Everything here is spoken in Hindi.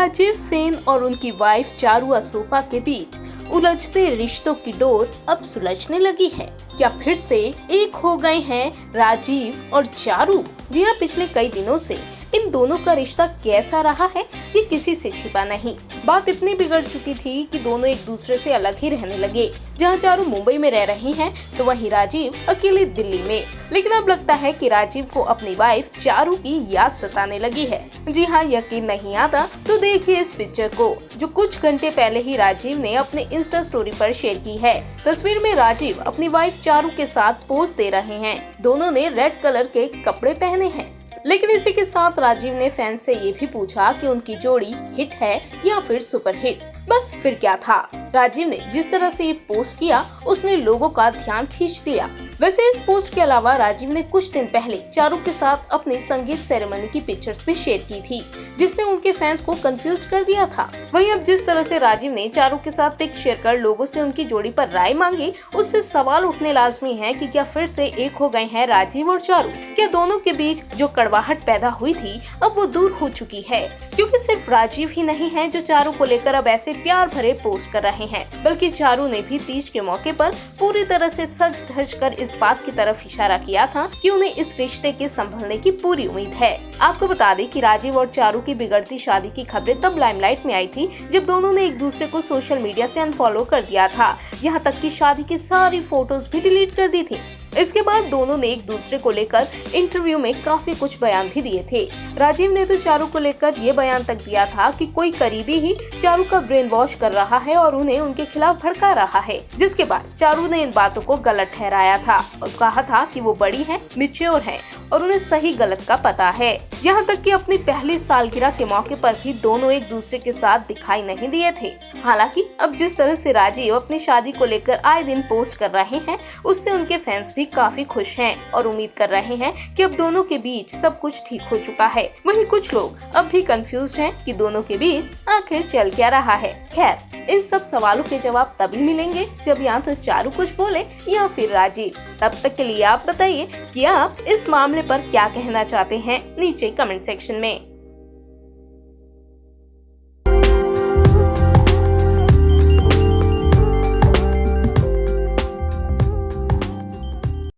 राजीव सेन और उनकी वाइफ चारू असोपा के बीच उलझते रिश्तों की डोर अब सुलझने लगी है। क्या फिर से एक हो गए हैं राजीव और चारू? जी हाँ, पिछले कई दिनों से इन दोनों का रिश्ता कैसा रहा है ये किसी से छिपा नहीं। बात इतनी बिगड़ चुकी थी कि दोनों एक दूसरे से अलग ही रहने लगे। जहाँ चारू मुंबई में रह रही हैं, तो वहीं राजीव अकेले दिल्ली में। लेकिन अब लगता है कि राजीव को अपनी वाइफ चारू की याद सताने लगी है। जी हाँ, यकीन नहीं आता तो देखिए इस पिक्चर को, जो कुछ घंटे पहले ही राजीव ने अपने इंस्टा स्टोरी पर शेयर की है। तस्वीर में राजीव अपनी वाइफ चारू के साथ पोज दे रहे हैं। दोनों ने रेड कलर के कपड़े पहने हैं। लेकिन इसी के साथ राजीव ने फैंस से ये भी पूछा कि उनकी जोड़ी हिट है या फिर सुपर हिट। बस फिर क्या था, राजीव ने जिस तरह से ये पोस्ट किया उसने लोगों का ध्यान खींच लिया। वैसे इस पोस्ट के अलावा राजीव ने कुछ दिन पहले चारू के साथ अपनी संगीत सेरेमनी की पिक्चर्स भी शेयर की थी, जिसने उनके फैंस को कंफ्यूज कर दिया था। वहीं अब जिस तरह से राजीव ने चारू के साथ पिक शेयर कर लोगों से उनकी जोड़ी पर राय मांगी, उससे सवाल उठने लाजमी है कि क्या फिर से एक हो गए हैं राजीव और चारू? क्या दोनों के बीच जो कड़वाहट पैदा हुई थी अब वो दूर हो चुकी है? क्योंकि सिर्फ राजीव ही नहीं है जो चारू को लेकर अब ऐसे प्यार भरे पोस्ट कर रहे हैं, बल्कि चारू ने भी तीज के मौके पर पूरी तरह से सज धज कर इस बात की तरफ इशारा किया था कि उन्हें इस रिश्ते के संभलने की पूरी उम्मीद है। आपको बता दें कि राजीव और चारू की बिगड़ती शादी की खबरें तब लाइमलाइट में आई थी जब दोनों ने एक दूसरे को सोशल मीडिया से अनफॉलो कर दिया था। यहाँ तक कि शादी की सारी फोटोज भी डिलीट कर दी थी। इसके बाद दोनों ने एक दूसरे को लेकर इंटरव्यू में काफी कुछ बयान भी दिए थे। राजीव ने तो चारू को लेकर ये बयान तक दिया था कि कोई करीबी ही चारू का ब्रेन वॉश कर रहा है और उन्हें उनके खिलाफ भड़का रहा है, जिसके बाद चारू ने इन बातों को गलत ठहराया था और कहा था कि वो बड़ी है, मैच्योर है और उन्हें सही गलत का पता है। यहाँ तक कि अपनी पहली सालगिरह के मौके पर भी दोनों एक दूसरे के साथ दिखाई नहीं दिए थे। हालांकि अब जिस तरह से राजीव अपनी शादी को लेकर आए दिन पोस्ट कर रहे हैं, उससे उनके फैंस भी काफी खुश हैं और उम्मीद कर रहे हैं कि अब दोनों के बीच सब कुछ ठीक हो चुका है। वहीं कुछ लोग अब भी कंफ्यूज्ड हैं कि दोनों के बीच आखिर चल क्या रहा है। खैर, इन सब सवालों के जवाब तभी मिलेंगे जब या तो चारू कुछ बोले या फिर राजीव। तब तक के लिए आप बताइए कि आप इस मामले पर क्या कहना चाहते हैं नीचे कमेंट सेक्शन में।